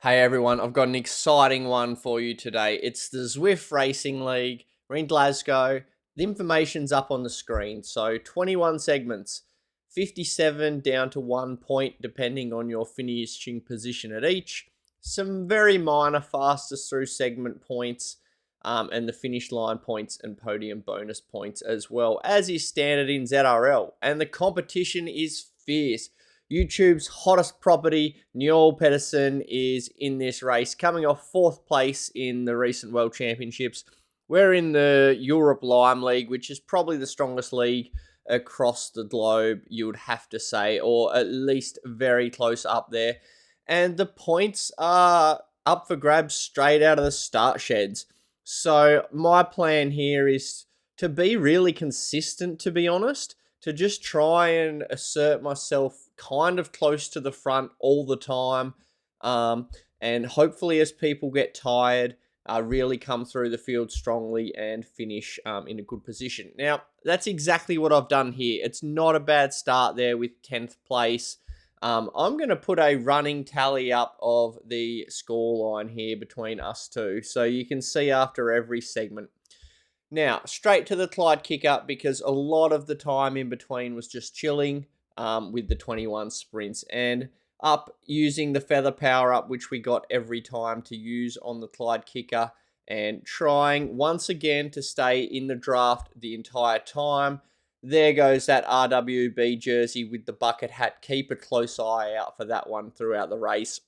Hey everyone, I've got an exciting one for you today. It's the Zwift Racing League. We're in Glasgow. The information's up on the screen. So 21 segments, 57 down to 1 point, depending on your finishing position at each. Some very minor fastest through segment points, and the finish line points and podium bonus points as well, as is standard in ZRL. And the competition is fierce. YouTube's hottest property, Newell Pedersen, is in this race, coming off 4th place in the recent World Championships. We're in the Europe Lime League, which is probably the strongest league across the globe, you would have to say, or at least very close up there. And the points are up for grabs straight out of the start sheds. So my plan here is to be really consistent, to be honest, to just try and assert myself kind of close to the front all the time. And hopefully as people get tired, really come through the field strongly and finish in a good position. Now, that's exactly what I've done here. It's not a bad start there with 10th place. I'm going to put a running tally up of the scoreline here between us two, so you can see after every segment. Now, straight to the Clyde kick-up, because a lot of the time in between was just chilling with the 21 sprints, and up using the feather power up, which we got every time to use on the Clyde kicker, and trying once again to stay in the draft the entire time. There goes that RWB jersey with the bucket hat. Keep a close eye out for that one throughout the race.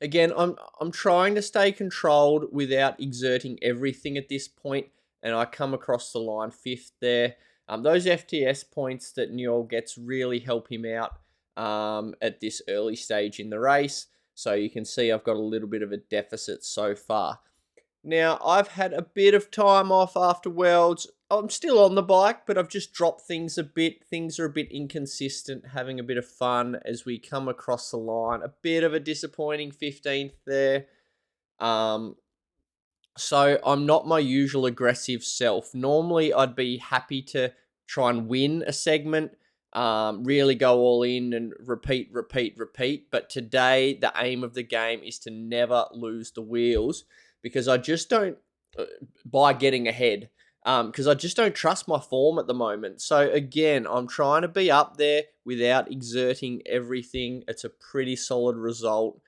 Again, I'm trying to stay controlled without exerting everything at this point, and I come across the line 5th there. Those FTS points that Newell gets really help him out at this early stage in the race. So you can see I've got a little bit of a deficit so far. Now, I've had a bit of time off after Worlds. I'm still on the bike, but I've just dropped things a bit. Things are a bit inconsistent, having a bit of fun as we come across the line. A bit of a disappointing 15th there. So I'm not my usual aggressive self. Normally, I'd be happy to try and win a segment, really go all in and repeat. But today, the aim of the game is to never lose the wheels, because I just don't, by getting ahead, because I just don't trust my form at the moment. So again, I'm trying to be up there without exerting everything. It's a pretty solid result.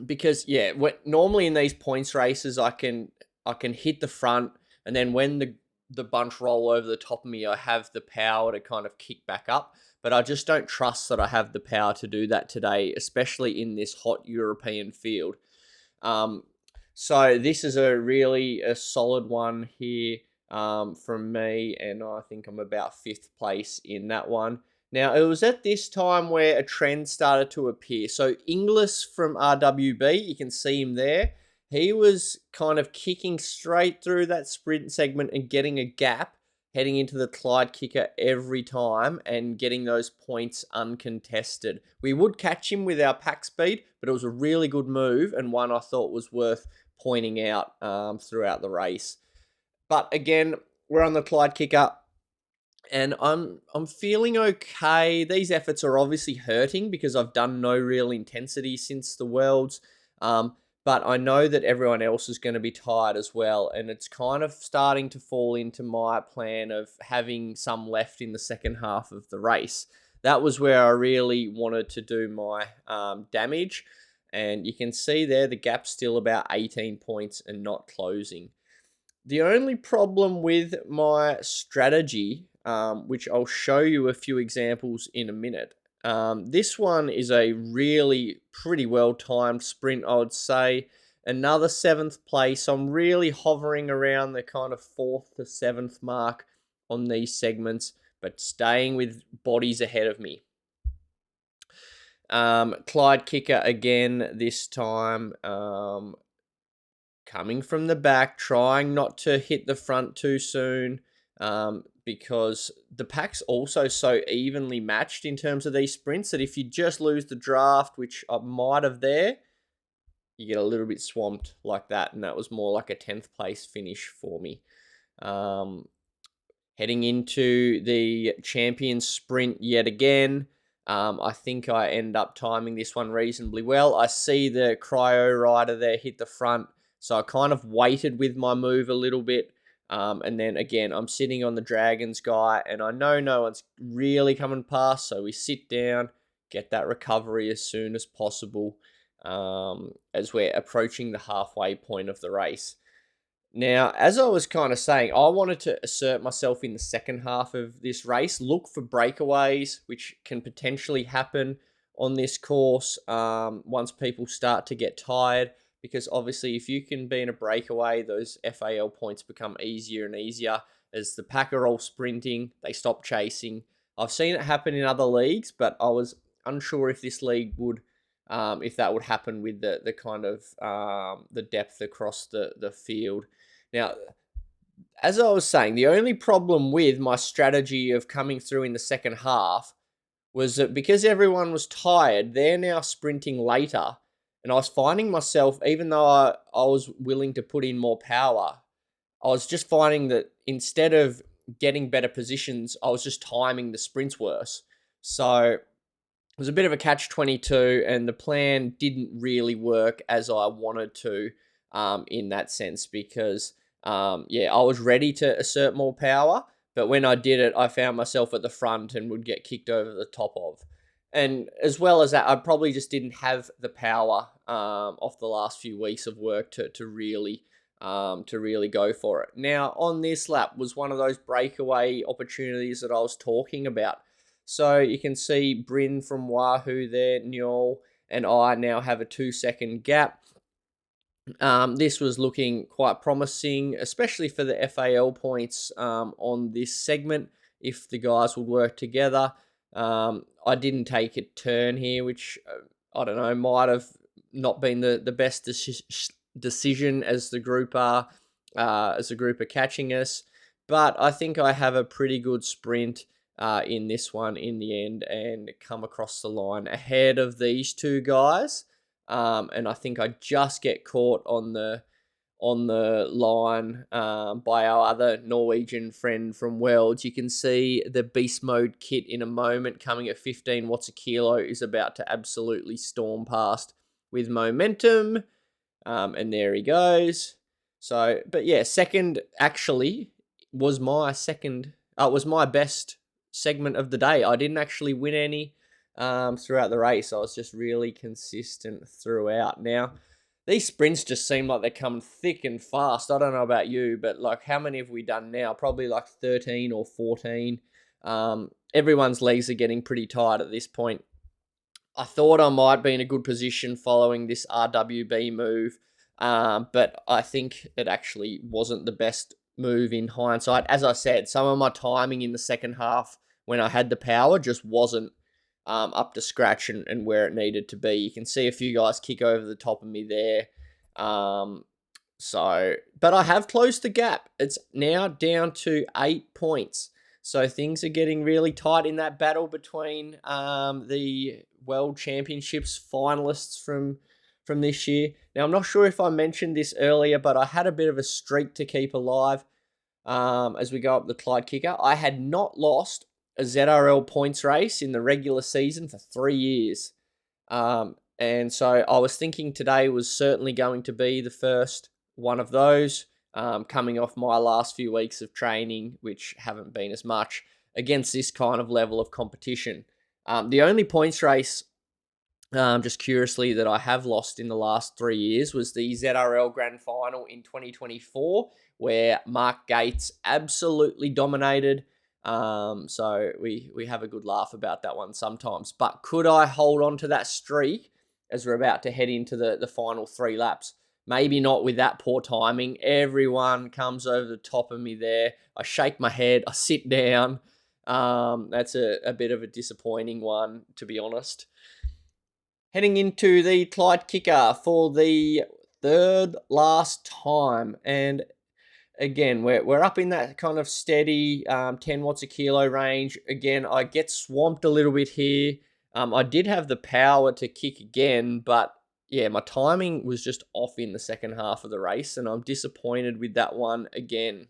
Because yeah, normally in these points races, I can hit the front, and then when the bunch roll over the top of me, I have the power to kind of kick back up. But I just don't trust that I have the power to do that today, especially in this hot European field. So this is a really solid one here from me, and I think I'm about 5th place in that one. Now, it was at this time where a trend started to appear. So Inglis from RWB, you can see him there. He was kind of kicking straight through that sprint segment and getting a gap, heading into the Clyde kicker every time and getting those points uncontested. We would catch him with our pack speed, but it was a really good move and one I thought was worth pointing out throughout the race. But again, we're on the Clyde kicker, and I'm feeling okay. These efforts are obviously hurting because I've done no real intensity since the Worlds. But I know that everyone else is going to be tired as well, and it's kind of starting to fall into my plan of having some left in the second half of the race. That was where I really wanted to do my damage, and you can see there the gap's still about 18 points and not closing. The only problem with my strategy, which I'll show you a few examples in a minute, this one is a really pretty well-timed sprint, I would say. Another 7th place. I'm really hovering around the kind of 4th to 7th mark on these segments, but staying with bodies ahead of me. Clyde kicker again this time. Coming from the back, trying not to hit the front too soon, because the pack's also so evenly matched in terms of these sprints that if you just lose the draft, which I might have there, you get a little bit swamped like that, and that was more like a 10th place finish for me. Heading into the champion sprint yet again. I think I end up timing this one reasonably well. I see the cryo rider there hit the front, so I kind of waited with my move a little bit. And then again, I'm sitting on the Dragons guy, and I know no one's really coming past, so we sit down, get that recovery as soon as possible, as we're approaching the halfway point of the race. Now, as I was kind of saying, I wanted to assert myself in the second half of this race, look for breakaways, which can potentially happen on this course once people start to get tired, because obviously if you can be in a breakaway, those FAL points become easier and easier as the pack are all sprinting, they stop chasing. I've seen it happen in other leagues, but I was unsure if this league would if that would happen with the kind of the depth across the field. Now, as I was saying, the only problem with my strategy of coming through in the second half was that because everyone was tired, they're now sprinting later. And I was finding myself, even though I was willing to put in more power, I was just finding that instead of getting better positions, I was just timing the sprints worse. So it was a bit of a catch-22, and the plan didn't really work as I wanted to in that sense because, yeah, I was ready to assert more power, but when I did it, I found myself at the front and would get kicked over the top of. And as well as that, I probably just didn't have the power off the last few weeks of work to really go for it. Now, on this lap was one of those breakaway opportunities that I was talking about. So you can see Bryn from Wahoo there, Newell, and I now have a 2-second gap. This was looking quite promising, especially for the FAL points on this segment, if the guys would work together. I didn't take a turn here, which, I don't know, might have not been the best decision as the group are catching us. But I think I have a pretty good sprint in this one in the end and come across the line ahead of these two guys. And I think I just get caught on the line by our other Norwegian friend from Welds. You can see the beast mode kit in a moment coming at 15 watts a kilo is about to absolutely storm past with momentum. And there he goes. So, but yeah, second actually was my best segment of the day. I didn't actually win any throughout the race. I was just really consistent throughout. Now, these sprints just seem like they're coming thick and fast. I don't know about you, but like, how many have we done now? Probably like 13 or 14. Everyone's legs are getting pretty tired at this point. I thought I might be in a good position following this RWB move, but I think it actually wasn't the best move in hindsight. As I said, some of my timing in the second half when I had the power just wasn't up to scratch and where it needed to be. You can see a few guys kick over the top of me there. But I have closed the gap. It's now down to 8 points. So things are getting really tight in that battle between the World Championships finalists from this year. Now, I'm not sure if I mentioned this earlier, but I had a bit of a streak to keep alive as we go up the Clyde Kickr. I had not lost a ZRL points race in the regular season for 3 years. And so I was thinking today was certainly going to be the first one of those, coming off my last few weeks of training, which haven't been as much against this kind of level of competition. The only points race, just curiously, that I have lost in the last 3 years was the ZRL Grand Final in 2024, where Mark Gates absolutely dominated. So we have a good laugh about that one sometimes. But could I hold on to that streak as we're about to head into the final 3 laps? Maybe not with that poor timing. Everyone comes over the top of me there. I shake my head. I sit down. That's a bit of a disappointing one, to be honest. Heading into the Clyde Kickr for the third last time. And again, we're up in that kind of steady 10 watts a kilo range. Again, I get swamped a little bit here. I did have the power to kick again, but yeah, my timing was just off in the second half of the race, and I'm disappointed with that one again.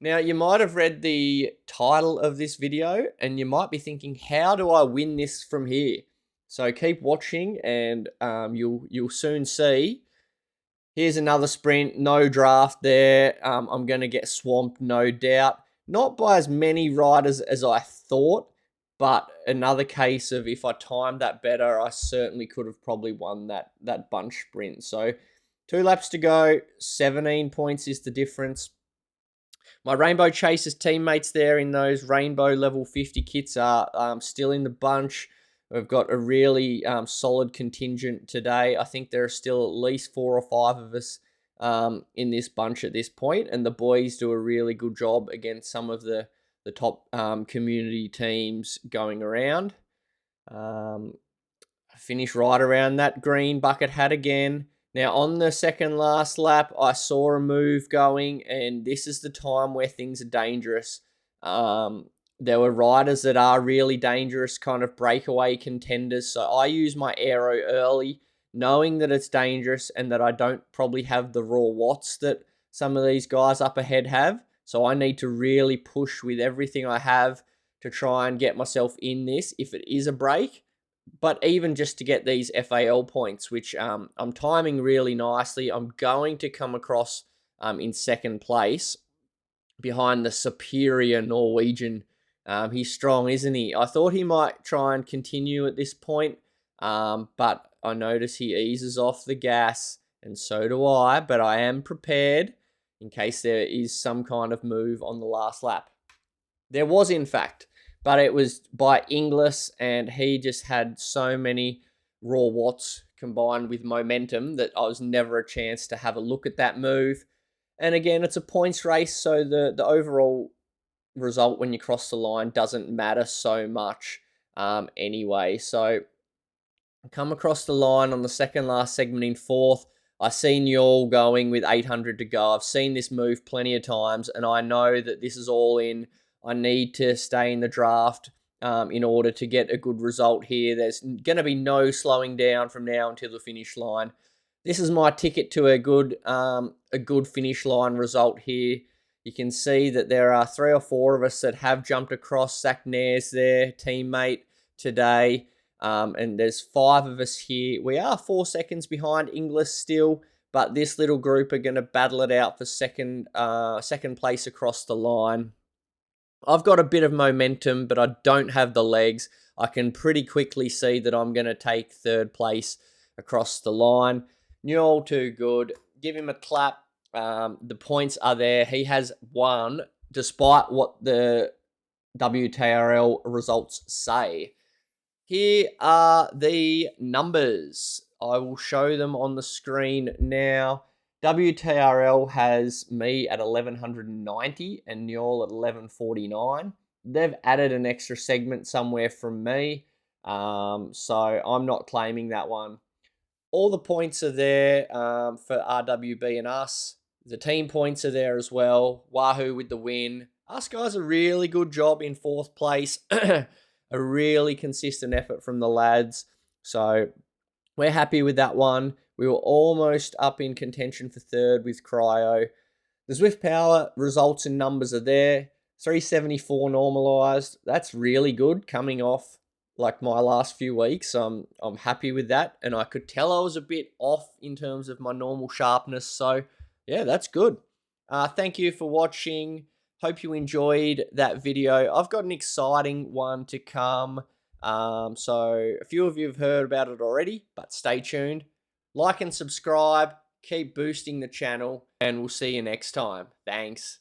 Now, you might have read the title of this video and you might be thinking, how do I win this from here? So keep watching and you'll soon see. Here's another sprint, no draft there. I'm going to get swamped, no doubt. Not by as many riders as I thought, but another case of if I timed that better, I certainly could have probably won that bunch sprint. So 2 laps to go, 17 points is the difference. My Rainbow Chasers teammates there in those Rainbow level 50 kits are still in the bunch. We've got a really solid contingent today. I think there are still at least 4 or 5 of us in this bunch at this point, and the boys do a really good job against some of the top community teams going around. Finish right around that green bucket hat again. Now, on the second last lap, I saw a move going, and this is the time where things are dangerous. There were riders that are really dangerous, kind of breakaway contenders, so I use my aero early, knowing that it's dangerous and that I don't probably have the raw watts that some of these guys up ahead have, so I need to really push with everything I have to try and get myself in this if it is a break. But even just to get these FAL points, which I'm timing really nicely, I'm going to come across in second place behind the superior Norwegian. He's strong, isn't he? I thought he might try and continue at this point, but I notice he eases off the gas, and so do I, but I am prepared in case there is some kind of move on the last lap. There was, in fact. But it was by Inglis, and he just had so many raw watts combined with momentum that I was never a chance to have a look at that move. And again, it's a points race, so the overall result when you cross the line doesn't matter so much anyway. So I come across the line on the second last segment in 4th. I seen you all going with 800 to go. I've seen this move plenty of times, and I know that this is all in. I need to stay in the draft in order to get a good result here. There's going to be no slowing down from now until the finish line. This is my ticket to a good finish line result here. You can see that there are 3 or 4 of us that have jumped across. Zach Nair's their teammate today, and there's 5 of us here. We are 4 seconds behind Inglis still, but this little group are going to battle it out for second place across the line. I've got a bit of momentum, but I don't have the legs. I can pretty quickly see that I'm going to take 3rd place across the line. Newell, too good. Give him a clap. The points are there. He has won, despite what the WTRL results say. Here are the numbers. I will show them on the screen now. WTRL has me at 1190 and Newell at 1149. They've added an extra segment somewhere from me, so I'm not claiming that one. All the points are there for RWB and us. The team points are there as well. Wahoo with the win. Us guys a really good job in 4th place. A really consistent effort from the lads. So we're happy with that one. We were almost up in contention for 3rd with Cryo. The Zwift Power results and numbers are there. 374 normalized. That's really good coming off like my last few weeks. I'm happy with that. And I could tell I was a bit off in terms of my normal sharpness. So yeah, that's good. Thank you for watching. Hope you enjoyed that video. I've got an exciting one to come. So a few of you have heard about it already, but stay tuned. Like and subscribe, keep boosting the channel, and we'll see you next time. Thanks.